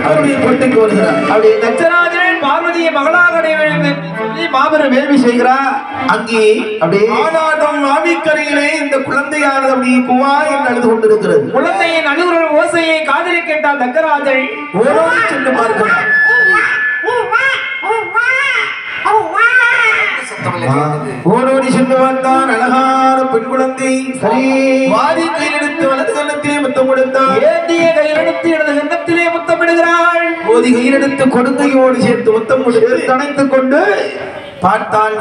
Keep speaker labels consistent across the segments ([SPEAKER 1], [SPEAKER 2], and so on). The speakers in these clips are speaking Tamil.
[SPEAKER 1] தக்கருடைய கோட்டைக்கு வருகிறார். அப்படி தட்சராஜன் பார்வதியை மகளாக அடைய வேண்டும் சொல்லி மாபெரும் வேள்வி செய்கிறார். அங்கே அப்படியே ஆனாடும் ஆவிக்கரையிலே இந்த குழந்தையானது அப்படி குவா என்று அழுது கொண்டிருக்கிறது. குழந்தையின் அழுகுற ஓசையை காதலி கேட்டால் தக்கராஜன் ஓடோடி சென்று பார்க்கிறார். ஓடோடி சென்று பார்த்தான். அழகான பெண் குழந்தை. சரி, வாரி கையில் எடுத்து வலது கன்னத்திலே முத்தம் கொடுத்தார். ஏந்திய கையில் எடுத்து இடது கன்னத்திலே முத்தமிடுகிறாள். ஓதி கையில் எடுத்து கொடுங்கையோடு சேர்த்து முத்தம் கொடுத்து தனைத்துக் கொண்டு பார்த்தான்.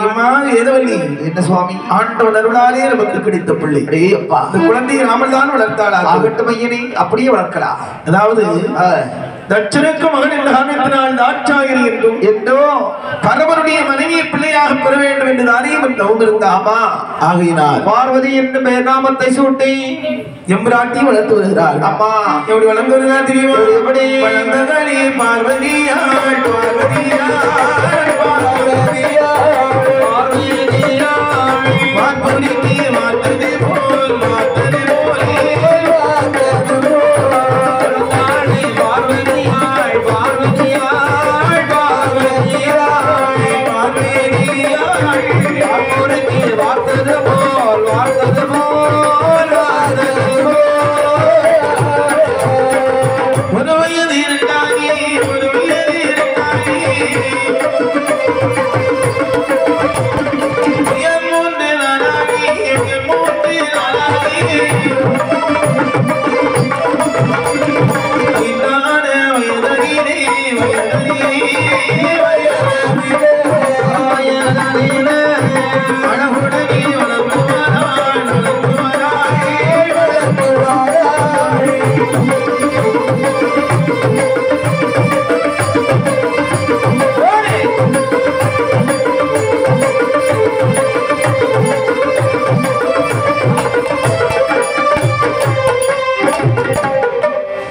[SPEAKER 1] ஏதவல்லி என்ன சுவாமி, ஆண்டவன் அருளாலே நமக்கு கிடைத்த பிள்ளை. அப்பா, அந்த குழந்தையை நாமல் தான் வளர்த்தாளா? ஆகட்டும் ஐயனை, அப்படியே வளர்க்கலாம். அதாவது தட்சனுக்கு மகன் என்ற காரணத்தினால் தாட்சாயினி என்றோ பரமனுடைய மனைவியை பிள்ளையாக பெற வேண்டும் என்று தானே தவம் இருந்தாமா. ஆகையினால் பார்வதி என்று பெயர் நாமத்தை சூட்டி எம்பிராட்டி வளர்த்து வருகிறார். அம்மா எப்படி வளர்ந்து வருகிறார் தெரியுமா? எப்படி வளர்ந்ததே பார்வதியாள் பார்வதியாள் பார்வதியாள் பார்வதிக்கு மாற்றதே போல் மாற்றதே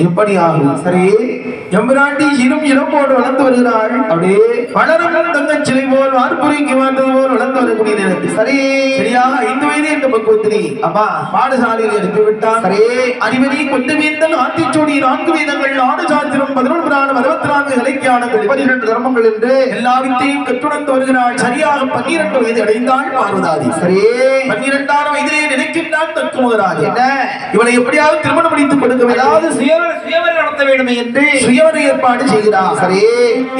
[SPEAKER 1] இப்படியாகும். சரி, எம்பிராட்டி இரும் இறப்போடு வளர்ந்து வருகிறாள். அப்படியே வளரும் தங்கச் சிலை போல் வார்ப்புரிக்கு வந்தது போல் வளர்ந்து வரக்கூடிய நேரத்தில் சரி சரியாக 5 வயது என்ற பக்குவத்திலே அம்மா பாடசாலையில் அனுப்பிவிட்டார். சரி, அறிவனை கொண்டு வீந்தல் ஆத்திச்சோடி 4 வேதங்கள் 6 சாத்திரம் 11 புராணம் 64 இலக்கியானங்கள் 12 தர்மங்கள் என்று எல்லாவற்றையும் கற்றுணர்ந்து வருகிறாள். சரியாக 12 வயது அடைந்தாள் பார்வதாதி. சரி, 12ஆம் வயதிலே நினைக்கின்றான் தக்குமுகராஜ். என்ன இவனை எப்படியாவது திருமணம் முடித்துக் கொடுக்க வேண்டும், அதாவது சுயவரை நடத்த வேண்டும் என்று சுயவரை ஏற்பாடு செய்கிறார். சரி,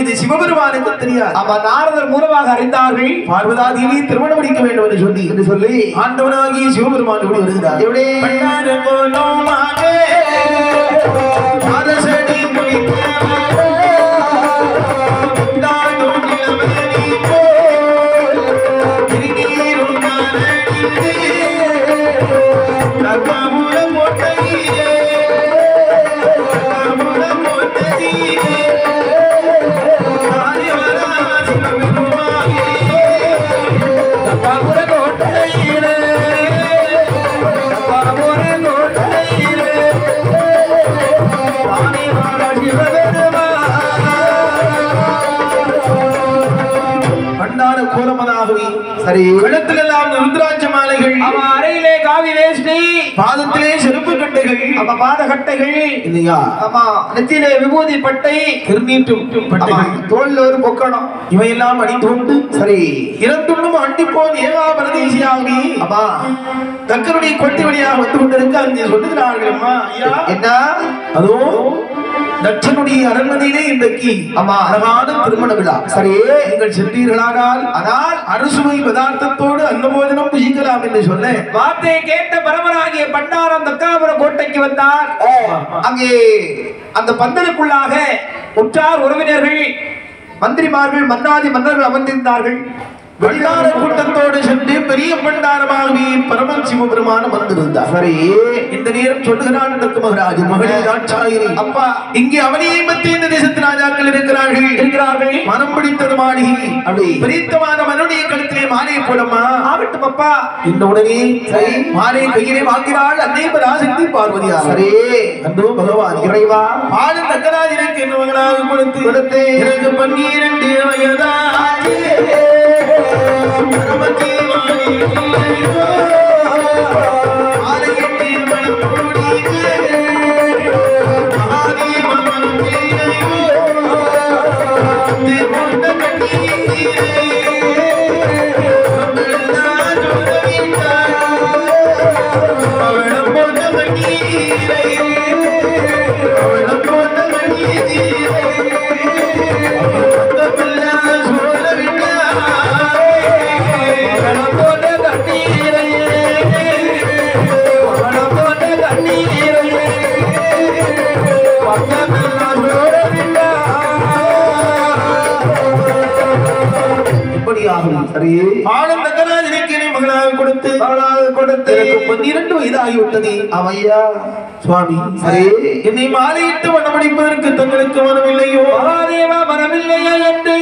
[SPEAKER 1] இது சிவபெருமானுக்கு தெரியாது. அப்ப நாரதர் மூலமாக அறிந்தார்கள் பார்வதாதேவி திருமணம் முடிக்க வேண்டும் என்று சொல்லி ஆண்டவனாகி சிவபெருமான் ஓடி வருகிறார். சரி, கழுத்திலெல்லாம் ருத்ராட்ச மாலைகள், அவன் அறையிலே காவி வேஷ்டி, பாதத்திலே செருப்பு கட்டைகள், அவன் பாத கட்டைகள் இல்லையா, ஆமா நெத்தியிலே விபூதி பட்டை, திருநீட்டும் பட்டைகள், தோல்ல ஒரு பொக்கணம், இவையெல்லாம் அணிந்து சரி இரண்டுள்ளும் அண்டிப்போன் ஏகா பரதேசியாகி அம்மா தக்கருடைய கொட்டி வழியாக வந்து கொண்டிருக்க அங்கே சொல்லுகிறார்கள். அம்மா ஐயா என்ன அதோ தட்சனுடைய அரண்மனையிலே இன்றைக்கு அம்மா அழகான திருமண விழா. சரி, நீங்கள் சென்றீர்களானால் ஆனால் அறுசுவை பதார்த்தத்தோடு அன்னபோஜனம் புசிக்கலாம் என்று சொன்னேன். வார்த்தையை கேட்ட பரமராகிய பண்டாரம் தக்காபுரம் கோட்டைக்கு வந்தார். அங்கே அந்த பந்தலுக்குள்ளாக உற்றார் உறவினர்கள் மந்திரிமார்கள் மன்னாதி மன்னர்கள் அமர்ந்திருந்தார்கள். வெளிநாடு கூட்டத்தோடு சென்று பெரிய பண்டாரமாகவே பரமன் சிவபெருமான் வந்திருந்தார். சரி, இந்த நேரம் சொல்லுகிறான் மகராஜ் மகளே தாட்சாயினி, அப்பா இங்கே அவனியை மத்திய இந்த தேசத்து ராஜாக்கள் இருக்கிறார்கள். மனம் பிடித்தது மாளிகை அப்படி பிரித்தமான மனுடைய கழுத்திலே மாலையை போடமா. ஆகட்டும் அப்பா. இந்த உடனே சரி மாலை கையிலே வாங்கினாள் அன்னை பராசக்தி பார்வதியா. சரி, அந்தோ பகவான் இறைவா பாலும் தக்கராஜனுக்கு என்ன மகளாக கொடுத்து எனக்கு 12 வயதாகி ஆலயத்தில் மனம் கூடி மகாதேவன் கொடுத்து 12 வயதாகிவிட்டது. அவையா சுவாமி என்னை மாலையிட்டு வனமடிப்பதற்கு தங்களுக்கு மனமில்லையோ? மகாதேவா மனமில்லையா என்று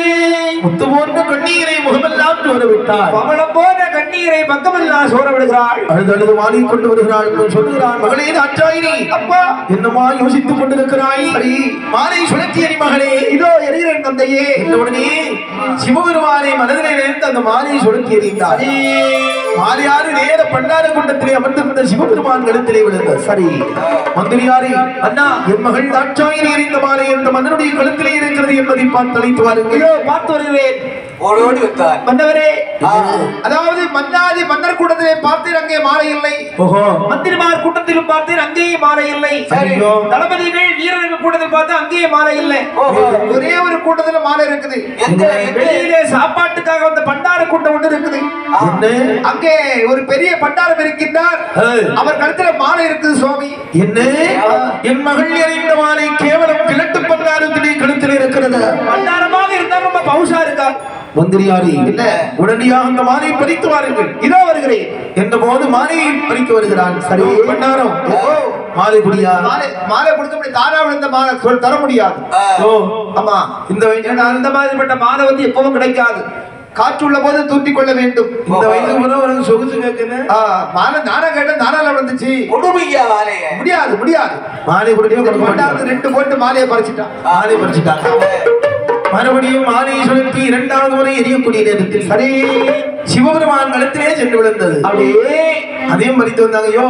[SPEAKER 1] முத்து போன்ற கண்ணீரை முகமெல்லாம் சோரவிட்டார். பவளம் போன்ற கண்ணீரை பக்கமெல்லாம் சோர விடுகிறாள். அழுது மாலை கொண்டு வருகிறாள். சொல்லுகிறான், மகளே தாட்சாயினி, அப்பா என்னமா யோசித்துக் கொண்டிருக்கிறாய்? சரி, மாலை சுழற்சி அணி மகளே, இதோ எரிகிறேன் தந்தையே. உடனே சிவபெருமானை மனதிலே நினைத்து அந்த மாலையை சுழற்சி எறிந்தார். மாலையாறு நேர பண்டார குண்டத்திலே அமர்ந்திருந்த சிவபெருமான் கழுத்திலே விழுந்தார். சரி மந்திரியாரே, அண்ணா என் மகள் தாட்சாயினி எறிந்த மாலை என்ற மன்னனுடைய கழுத்திலே இருக்கிறது என்பதை பார்த்து அழைத்து வாருங்கள். பார்த்து வருகிறேன். ஓடோடி வைத்தார். மன்னவரே, அதாவது மன்னாதி மன்னர் கூட்டத்திலே பார்த்தேன், அங்கே மாலை இல்லை. மந்திரிமார் கூட்டத்திலும் பார்த்தேன், அங்கேயே மாலை இல்லை. தளபதிகள் வீரர்கள் கூட்டத்தில் பார்த்தா அங்கேயே மாலை இல்லை. ஒரே ஒரு கூட்டத்தில் மாலை இருக்குது. வெளியிலே சாப்பாட்டுக்காக வந்த பண்டார கூட்டம் ஒன்று இருக்குது. அங்கே ஒரு பெரிய பண்டாரம் இருக்கின்றார். அவர் கழுத்துல மாலை இருக்குது. சுவாமி, என்ன என் மகள் எறிந்த மாலை கேவலம் கிழட்டு பண்டாரத்திலே கழுத்தில் இருக்கிறது. பண்டாரமாக இருந்தால் ரொம்ப பவுசா இருக்கா? மந்திரியாரி, உடனடியாக அந்த மாலையை பறித்து வாருங்கள். இதோ வருகிறேன் என்ற போது மாலையை பறித்து வருகிறான். சரி பண்டாரம், மாலை குடியா? மாலை கொடுத்த தாரா விழுந்த மாலை தர முடியாது. ஆமா, இந்த மாதிரிப்பட்ட மாலை வந்து எப்பவும் கிடைக்காது. காற்றுள்ள போது தூட்டி கொள்ள வேண்டும். இந்த வயது சொகுசு கேட்கிறேன். மாலை நானா கேட்டேன், நானால வந்துச்சு. முடியாது முடியாது. மாலை கொடுத்து 2 போட்டு மாலையை பறிச்சுட்டான். மாலையை பறிச்சுட்டான். மறுபடியும் மாலையை சுழற்றி 2வது முறை எரியக்கூடிய நேரத்தில் சரி சிவபெருமான் கழுத்திலே சென்று விழுந்தது. அப்படியே அதையும் பறித்து வந்தாங்க. ஐயோ,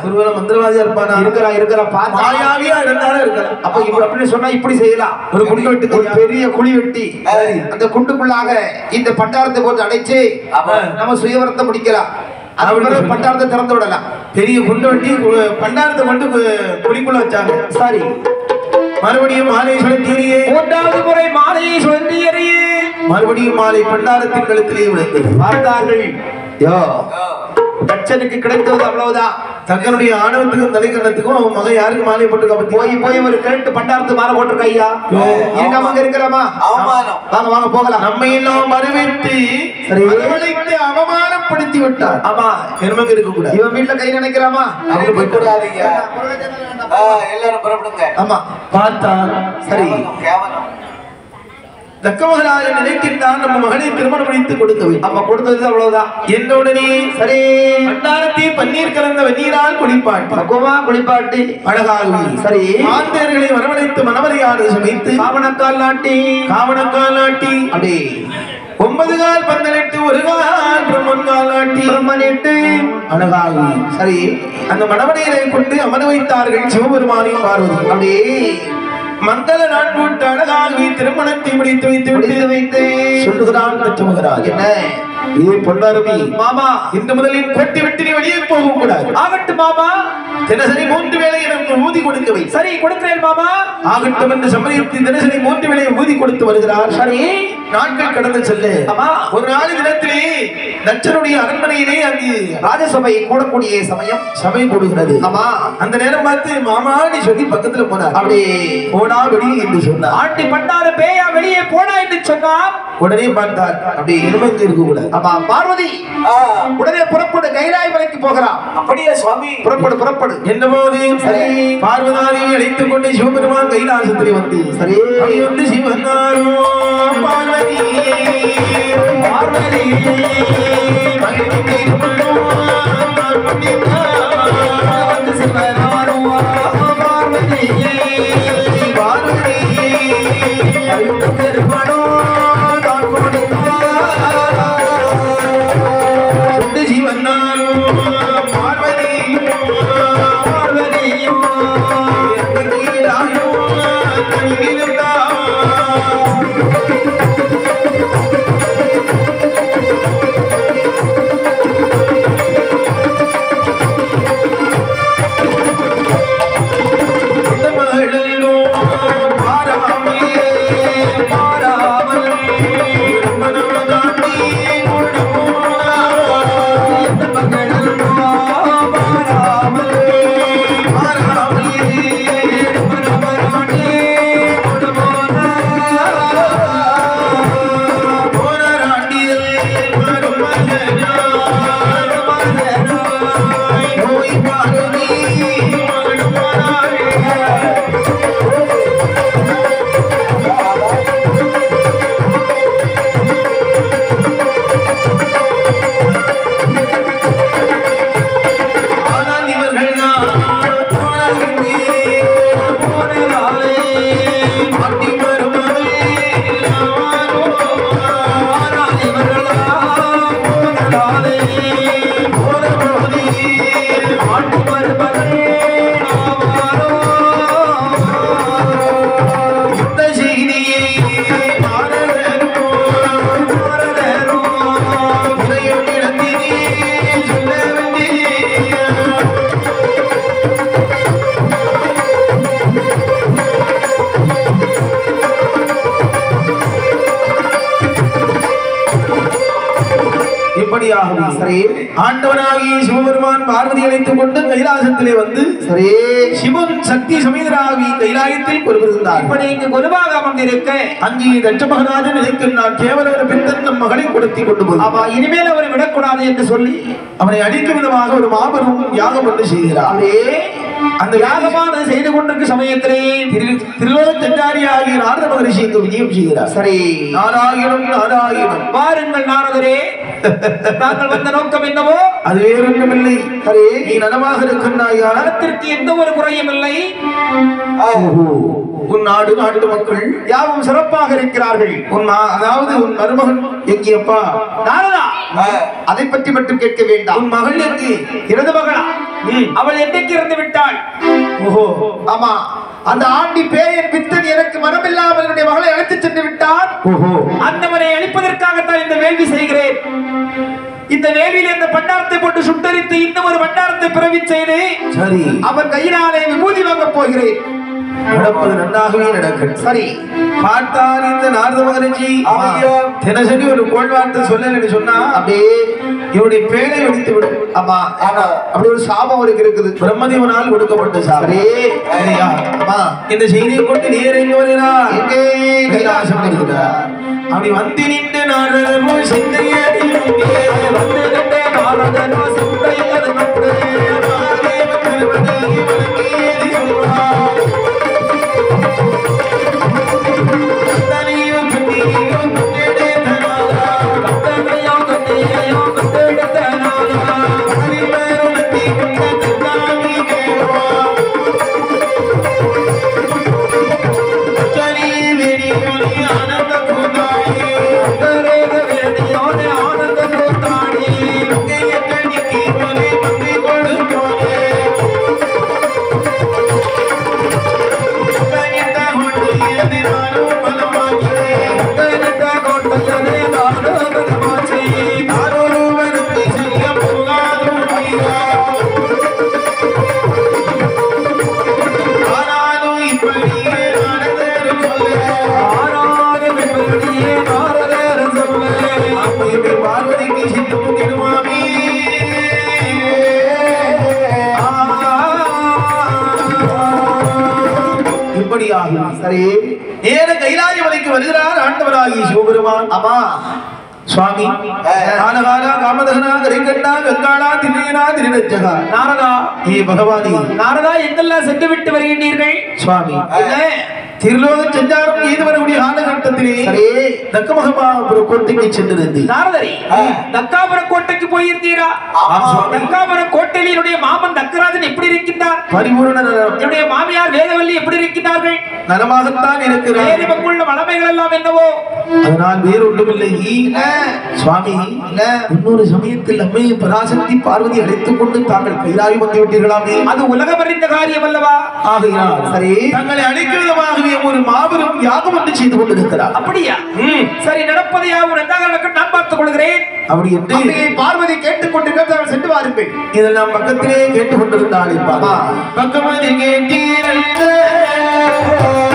[SPEAKER 1] ஒருவேளை மந்திரவாதியா இருப்பானா? இருக்கிறா மாயாவியா இருந்தாலும் இருக்கலாம். அப்ப இப்ப அப்படின்னு சொன்னா இப்படி செய்யலாம். ஒரு குண்டு வெட்டி, ஒரு பெரிய குழி வெட்டி அந்த குண்டுக்குள்ளாக இந்த பண்டாரத்தை போட்டு அடைச்சு நம்ம சுயவரத்தை முடிக்கலாம். அது பண்டாரத்தை திறந்து விடலாம். பெரிய குண்டு வெட்டி பண்டாரத்தை மட்டும் குழிக்குள்ள வச்சாங்க. சரி, மறுபடியும் மாலையை சுழற்றியே 3வது முறை மாலையை சுழற்றியே மறுபடியும் மாலை பண்டாரத்தின் கழுத்திலே விழுந்தது. பார்த்தார்கள், தட்சனுக்கு கிடைத்தது அவ்வளவுதான். தங்களுடைய ஆணவத்துக்கும் தலைக்கணத்துக்கும் அவன் மகன் யாருக்கு மாலை போட்டு போய் ஒரு கிழட்டு பண்டாரத்து மாலை போட்டிருக்க. ஐயா, நமக்கு இருக்கிறாமா? வாங்க வாங்க போகலாம். நம்ம எல்லாம் வரவேற்று அவமானப்படுத்தி விட்டார். ஆமா, நமக்கு இருக்க கூடாது. இவன் வீட்டுல கை நினைக்கிறாமா? எல்லாரும் புறப்படுங்க. ஆமா, பார்த்தா சரி தக்கமகராஜன் நினைக்கின்றான், நம்ம மகனை திருமணம் முடித்து கொடுத்தவை. அப்ப கொடுத்தது அவ்வளவுதான். என்னுடனே சரி பண்டாரத்தை பன்னீர் கலந்த வெந்நீரால் குளிப்பாட்டி அழகாகி சரி ஆந்தர்களை வரவழைத்து மனமரியாதை சமைத்து காவணக்கால் நாட்டி அப்படி 9 கால் 18 1 கால் பிரம்மன்கால் நாட்டி பிரம்மனிட்டு அழகாகி சரி அந்த மணவனையை கொண்டு அமர வைத்தார்கள் சிவபெருமானையும் பார்வதி. அப்படியே மங்கள நாட்பூட்டு அழகாகி திருமணத்தை முடித்து வைத்து சொல்லுகிறான் தச்சமகராஜ். என்ன இது பொன்னாரவி மாமா, இந்த முதலில் கொட்டி விட்டு நீ வெளியே போக கூடாது. ஆகட்டும் மாமா, தினசரி 3 வேளை எனக்கு ஊதி கொடுக்கவை. சரி கொடுக்கிறேன் மாமா. ஆகட்டும் என்று சமயத்தில் தினசரி 3 வேளை ஊதி கொடுத்து வருகிறார். சரி நாட்கள் கடந்து செல்ல ஒரு நாள் தினத்திலே தச்சனுடைய அரண்மனையிலே அங்கு ராஜசபை கூடக்கூடிய சமயம் கூடுகிறது. ஆமா, அந்த நேரம் பார்த்து மாமா நீ சொல்லி பக்கத்துல போனார். அப்படியே போனா வெளியே என்று சொன்னார். ஆட்டி பண்டார பேயா வெளியே போனா என்று சொன்னார். உடனே பார்த்தார், அப்படி இருமங்க இருக்க கூடாது. ஆமா பார்வதி, உடனே புறப்படு, கைலாய மலைக்கு போகலாம். அப்படியே சுவாமி, புறப்படு என்ன போது சரி பார்வதாரியை அழைத்துக் கொண்டு சிவபெருமான் கைலாசத்திலே வந்து சரி வந்து சிவனாரோ பார்வதி சரி ஆண்டவனாகி சிவபெருமான் பார்வதி அழைத்துக் கொண்டு கைலாசத்திலே வந்து சரி சிவன் சக்தி சமேதராகி கைலாயத்தில் கொலுவிருந்தார். இப்படி இங்கு கொலுவாக அமர்ந்திருக்க அங்கே தட்சமகராஜன் நினைக்கின்றான் கேவல ஒரு பித்தன் நம் மகளை கொடுத்தி கொண்டு போய் ஆமா இனிமேல் அவரை விடக்கூடாது என்று சொல்லி அவனை அடிக்கும் விதமாக ஒரு மாபெரும் யாகம் ஒன்று செய்கிறார். அந்த யாகமான செய்து கொண்டிருக்கும் சமயத்திலே திருலோக செஞ்சாரியாகிய நாரத மகரிஷி இங்கு விஜயம் செய்கிறார். சரி நாராயணம் நாராயணம் பாருங்கள் நாரதரே தாங்கள் வந்த நோக்கம் என்னவோ அது வேறொன்றுமில்லை. சரி நீ நலமாக இருக்கின்றாயா நலத்திற்கு எந்த ஒரு குறையும் இல்லை. உன் நாடு நாட்டு மக்கள் யாவும் சிறப்பாக இருக்கிறார்கள். அதாவது உன் மருமகன் எங்கியப்பா நாரதா அதை பற்றி மட்டும் கேட்க வேண்டாம். உன் மகள் எங்கு இறந்த மகளா? அவள் என்னைக்கு இறந்து விட்டாள்? ஓஹோ ஆமா அந்த ஆண்டி பேயன் பித்தன் எனக்கு மனமில்லாமல் என்னுடைய மகளை அழைத்து சென்று விட்டார். ஓஹோ அந்தவரை அழிப்பதற்காகத்தான் இந்த வேள்வி செய்கிறேன். இந்த வேள்வியில் இந்த பண்டாரத்தை போட்டு சுட்டரித்து இன்னும் ஒரு பண்டாரத்தை பிறவி செய்து சரி அவன் கையினாலே விபூதி வாங்க போகிறேன். நடப்பது நன்றாகவே நடக்கும். சரி பார்த்தால் இந்த நாரத மகரிஷி தினசரி ஒரு கோள்வார்த்தை சொல்ல சொன்னா அப்படியே இவருடைய பேரை வெடித்து விடும். ஆமா அப்படி ஒரு சாபம் அவருக்கு இருக்குது. பிரம்மதேவனால் கொடுக்கப்பட்ட சாபம். இந்த செய்தியை கொண்டு நேர எங்க வருகிறார்? எங்கே கைலாசம் இருக்கிறார். அப்படி வந்து நின்று நாரதமோ சிந்தையடி வந்து நின்று நாரதமோ சிந்தையடி சரி ஏன கைலாய மலைக்கு வருகிறார் ஆண்டவராகி சிவபெருமான். ஆமா சுவாமி நானகாரா காமதகனா கரிகண்டா கங்காளா திரியனா திரிநச்சகா நாரதா ஏ பகவானி நாரதா எங்கெல்லாம் சென்று விட்டு வருகின்றீர்கள்? சுவாமி திருலோக செஞ்சாரம் செய்து வரக்கூடிய காலகட்டத்திலே தக்கமகமாபுர கோட்டைக்கு சென்றிருந்தேன். நாரதரி தக்காபுர கோட்டைக்கு போயிருந்தீரா? தக்காபுர கோட்டையினுடைய மாமன் தக்கராஜன் எப்படி இருக்கின்றார்? பரிபூர்ண என்னுடைய மாமியார் வேதவல்லி எப்படி இருக்கின்றார்கள்? நலமாகத்தான் இருக்கிறார். வேறு பங்குள்ள வளமைகள் எல்லாம் என்னவோ அதனால் வேறு ஒன்றுமில்லை. சுவாமி இன்னொரு சமயத்தில் நம்மை பராசக்தி பார்வதி அழைத்துக் கொண்டு தாங்கள் கைலாயம் வந்து விட்டீர்களாமே அது உலகம் அறிந்த காரியம் அல்லவா? ஆகையால் சரி தங்களை அழைக்கிறதுமாகவே ஒரு மாபெரும் யாகம் ஒன்று செய்து கொண்டிருக்கிறார். அப்படியா? சரி நடப்பதை யாவும் நன்றாக நான் பார்த்துக் கொள்கிறேன். அப்படி என்று பார்வதி கேட்டுக் கொண்டிருக்கிறார். சென்று வாருங்கள். இதெல்லாம் பக்கத்திலே கேட்டுக் கொண்டிருந்தாள். பக்கமதி கேட்டீர்கள்
[SPEAKER 2] Thank you.